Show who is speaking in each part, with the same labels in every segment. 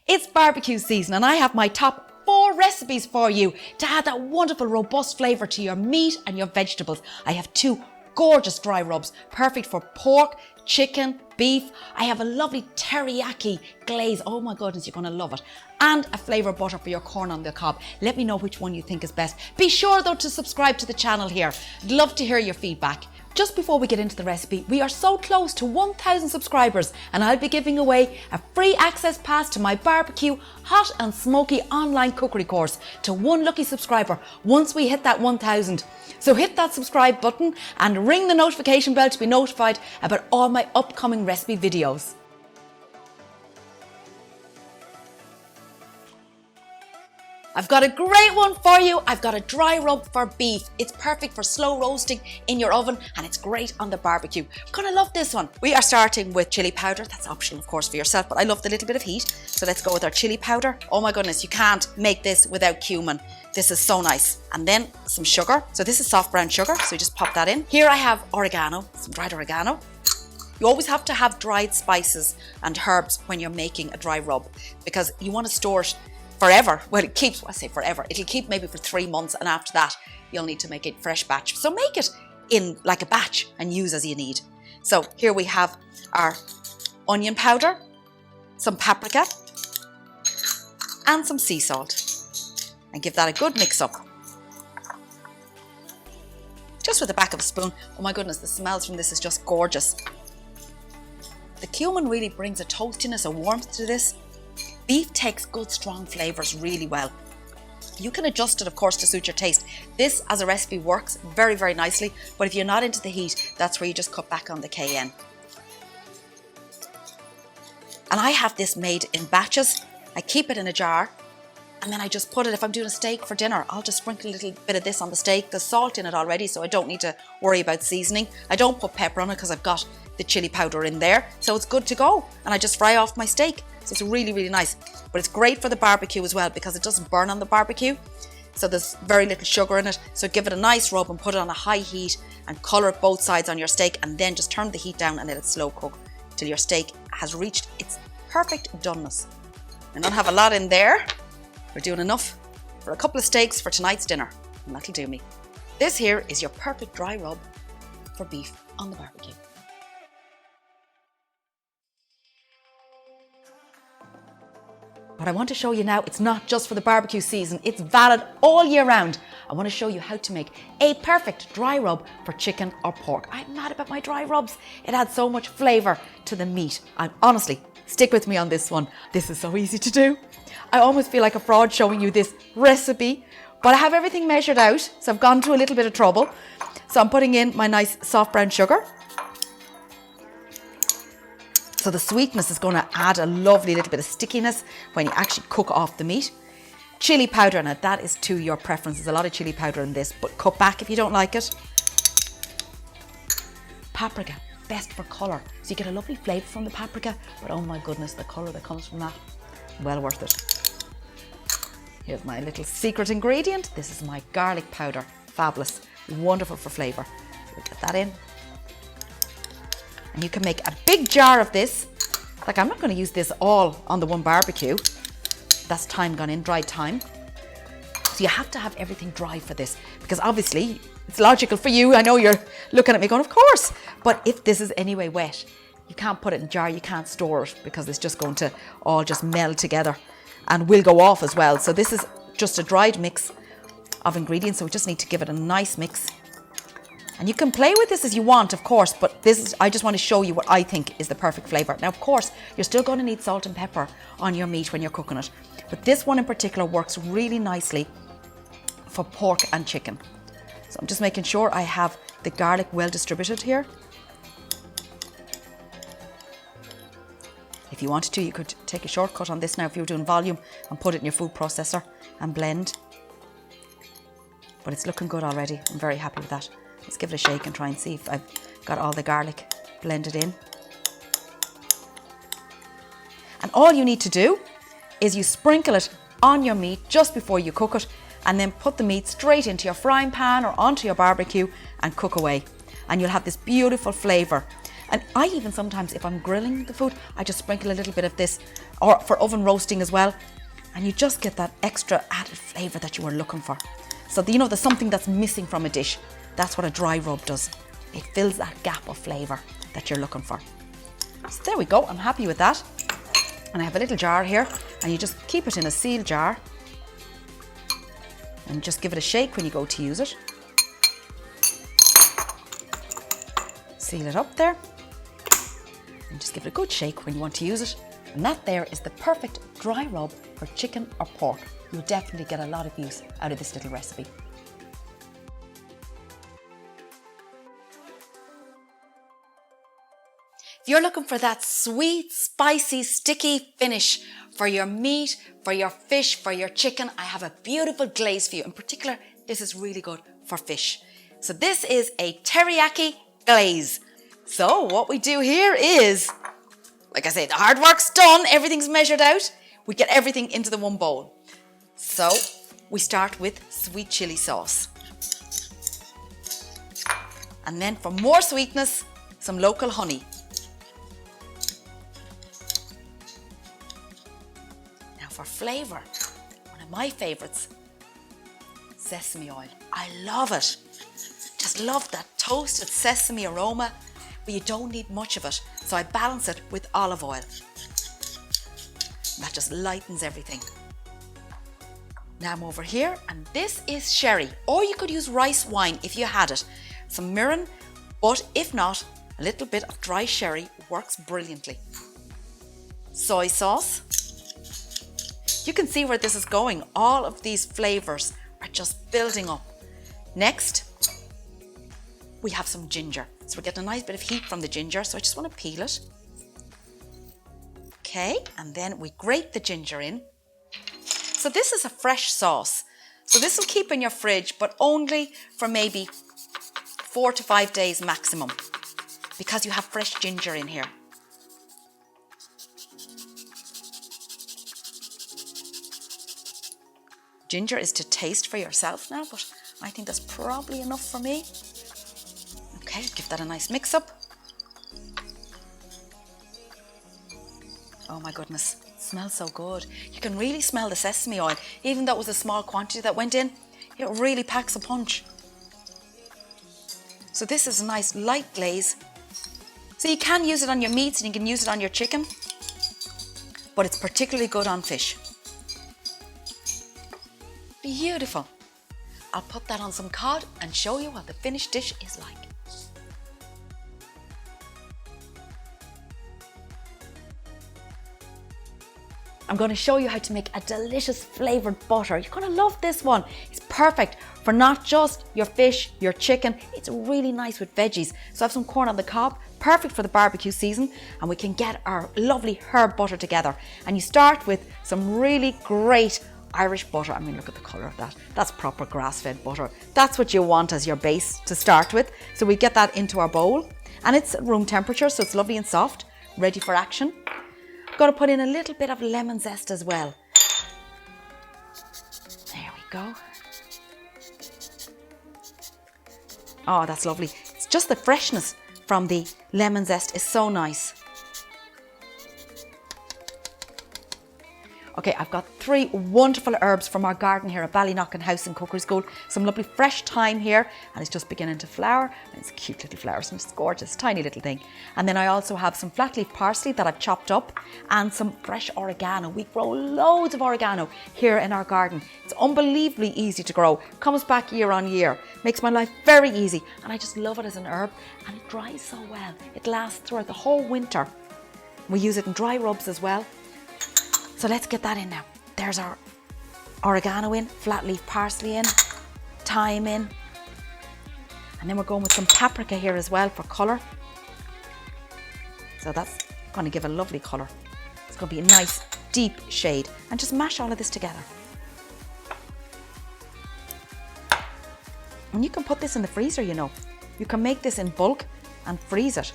Speaker 1: It's barbecue season and I have my top 4 recipes for you to add that wonderful robust flavour to your meat and your vegetables. I have 2 gorgeous dry rubs, perfect for pork, chicken, beef. I have a lovely teriyaki glaze. Oh my goodness, you're going to love it. And a flavour butter for your corn on the cob. Let me know which one you think is best. Be sure though to subscribe to the channel here. I'd love to hear your feedback. Just before we get into the recipe, we are so close to 1,000 subscribers and I'll be giving away a free access pass to my barbecue hot and smoky online cookery course to 1 lucky subscriber once we hit that 1,000. So hit that subscribe button and ring the notification bell to be notified about all my upcoming recipe videos. I've got a great one for you. I've got a dry rub for beef. It's perfect for slow roasting in your oven and it's great on the barbecue. You're gonna love this one. We are starting with chili powder. That's optional, of course, for yourself, but I love the little bit of heat. So let's go with our chili powder. Oh my goodness, you can't make this without cumin. This is so nice. And then some sugar. So this is soft brown sugar, so you just pop that in. Here I have oregano, some dried oregano. You always have to have dried spices and herbs when you're making a dry rub because you want to store it forever. Well, it keeps, I say forever, it'll keep maybe for 3 months and after that you'll need to make it fresh batch. So make it in like a batch and use as you need. So here we have our onion powder, some paprika and some sea salt, and give that a good mix up. Just with the back of a spoon. Oh my goodness, the smells from this is just gorgeous. The cumin really brings a toastiness, a warmth to this. Beef takes good strong flavours really well. You can adjust it, of course, to suit your taste. This as a recipe works very, very nicely, but if you're not into the heat, that's where you just cut back on the cayenne. And I have this made in batches. I keep it in a jar and then I just put it, if I'm doing a steak for dinner, I'll just sprinkle a little bit of this on the steak. There's salt in it already, so I don't need to worry about seasoning. I don't put pepper on it because I've got the chili powder in there, so it's good to go. And I just fry off my steak. So it's really, really nice. But it's great for the barbecue as well because it doesn't burn on the barbecue. So there's very little sugar in it. So give it a nice rub and put it on a high heat and colour it both sides on your steak and then just turn the heat down and let it slow cook till your steak has reached its perfect doneness. I don't have a lot in there. We're doing enough for a couple of steaks for tonight's dinner, and that'll do me. This here is your perfect dry rub for beef on the barbecue. What I want to show you now, it's not just for the barbecue season, it's valid all year round. I want to show you how to make a perfect dry rub for chicken or pork. I'm mad about my dry rubs. It adds so much flavour to the meat. And honestly, stick with me on this one. This is so easy to do. I almost feel like a fraud showing you this recipe, but I have everything measured out, so I've gone to a little bit of trouble. So I'm putting in my nice soft brown sugar. So the sweetness is going to add a lovely little bit of stickiness when you actually cook off the meat. Chili powder, now that is to your preference. There's a lot of chili powder in this, but cut back if you don't like it. Paprika, best for colour. So you get a lovely flavour from the paprika, but oh my goodness, the colour that comes from that, well worth it. Here's my little secret ingredient. This is my garlic powder. Fabulous, wonderful for flavour. So we'll get that in. And you can make a big jar of this. Like, I'm not going to use this all on the one barbecue. That's time gone in, dried time. So you have to have everything dry for this because obviously it's logical for you. I know you're looking at me going, of course. But if this is anyway wet, you can't put it in a jar, you can't store it because it's just going to all just meld together and will go off as well. So this is just a dried mix of ingredients. So we just need to give it a nice mix. And you can play with this as you want, of course, but this is, I just want to show you what I think is the perfect flavour. Now, of course, you're still going to need salt and pepper on your meat when you're cooking it. But this one in particular works really nicely for pork and chicken. So I'm just making sure I have the garlic well distributed here. If you wanted to, you could take a shortcut on this now if you were doing volume and put it in your food processor and blend. But it's looking good already. I'm very happy with that. Let's give it a shake and try and see if I've got all the garlic blended in. And all you need to do is you sprinkle it on your meat just before you cook it and then put the meat straight into your frying pan or onto your barbecue and cook away. And you'll have this beautiful flavour. And I even sometimes, if I'm grilling the food, I just sprinkle a little bit of this, or for oven roasting as well. And you just get that extra added flavour that you were looking for. So, you know, there's something that's missing from a dish. That's what a dry rub does. It fills that gap of flavour that you're looking for. So there we go, I'm happy with that. And I have a little jar here, and you just keep it in a sealed jar. And just give it a shake when you go to use it. Seal it up there. And just give it a good shake when you want to use it. And that there is the perfect dry rub for chicken or pork. You'll definitely get a lot of use out of this little recipe. If you're looking for that sweet, spicy, sticky finish for your meat, for your fish, for your chicken, I have a beautiful glaze for you. In particular, this is really good for fish. So this is a teriyaki glaze. So what we do here is, like I say, the hard work's done, everything's measured out. We get everything into the one bowl. So we start with sweet chili sauce. And then for more sweetness, some local honey. Now for flavour, one of my favourites, sesame oil. I love it. Just love that toasted sesame aroma, but you don't need much of it. So I balance it with olive oil. That just lightens everything. Now I'm over here, and this is sherry, or you could use rice wine if you had it. Some mirin, but if not, a little bit of dry sherry works brilliantly. Soy sauce. You can see where this is going. All of these flavours are just building up. Next, we have some ginger. So we're getting a nice bit of heat from the ginger, so I just want to peel it. Okay, and then we grate the ginger in. So this is a fresh sauce. So this will keep in your fridge, but only for maybe 4 to 5 days maximum, because you have fresh ginger in here. Ginger is to taste for yourself now, but I think that's probably enough for me. Okay, give that a nice mix up. Oh my goodness, it smells so good. You can really smell the sesame oil. Even though it was a small quantity that went in, it really packs a punch. So this is a nice light glaze. So you can use it on your meats and you can use it on your chicken, but it's particularly good on fish. Beautiful. I'll put that on some cod and show you what the finished dish is like. I'm going to show you how to make a delicious flavoured butter. You're going to love this one. It's perfect for not just your fish, your chicken. It's really nice with veggies. So I have some corn on the cob, perfect for the barbecue season, and we can get our lovely herb butter together. And you start with some really great Irish butter. I mean, look at the colour of that. That's proper grass-fed butter. That's what you want as your base to start with. So we get that into our bowl, and it's at room temperature, so it's lovely and soft, ready for action. Got to put in a little bit of lemon zest as well. There we go. Oh, that's lovely. It's just the freshness from the lemon zest is so nice. Okay, I've got 3 wonderful herbs from our garden here at Ballyknocken House in Cookery School. Some lovely fresh thyme here, and it's just beginning to flower. And it's a cute little flower, so it's gorgeous, tiny little thing. And then I also have some flat leaf parsley that I've chopped up, and some fresh oregano. We grow loads of oregano here in our garden. It's unbelievably easy to grow, comes back year on year, makes my life very easy, and I just love it as an herb, and it dries so well. It lasts throughout the whole winter. We use it in dry rubs as well. So let's get that in now. There's our oregano in, flat leaf parsley in, thyme in. And then we're going with some paprika here as well for colour. So that's going to give a lovely colour. It's going to be a nice deep shade. And just mash all of this together. And you can put this in the freezer, you know. You can make this in bulk and freeze it.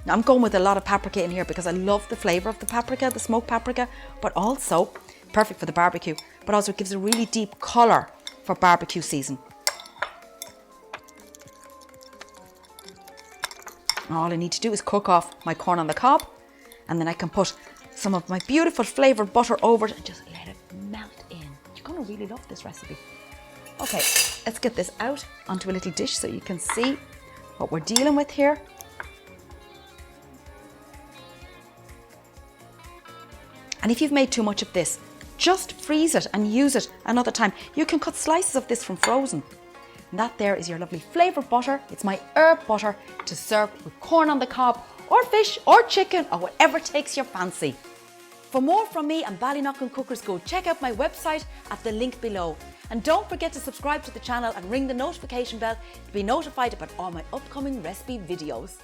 Speaker 1: Now I'm going with a lot of paprika in here because I love the flavour of the paprika, the smoked paprika, but also perfect for the barbecue, but also it gives a really deep colour for barbecue season. All I need to do is cook off my corn on the cob, and then I can put some of my beautiful flavoured butter over it and just let it melt in. You're going to really love this recipe. Okay, let's get this out onto a little dish so you can see what we're dealing with here. And if you've made too much of this, just freeze it and use it another time. You can cut slices of this from frozen. And that there is your lovely flavoured butter. It's my herb butter to serve with corn on the cob or fish or chicken or whatever takes your fancy. For more from me and Ballyknockin Cookers, go check out my website at the link below. And don't forget to subscribe to the channel and ring the notification bell to be notified about all my upcoming recipe videos.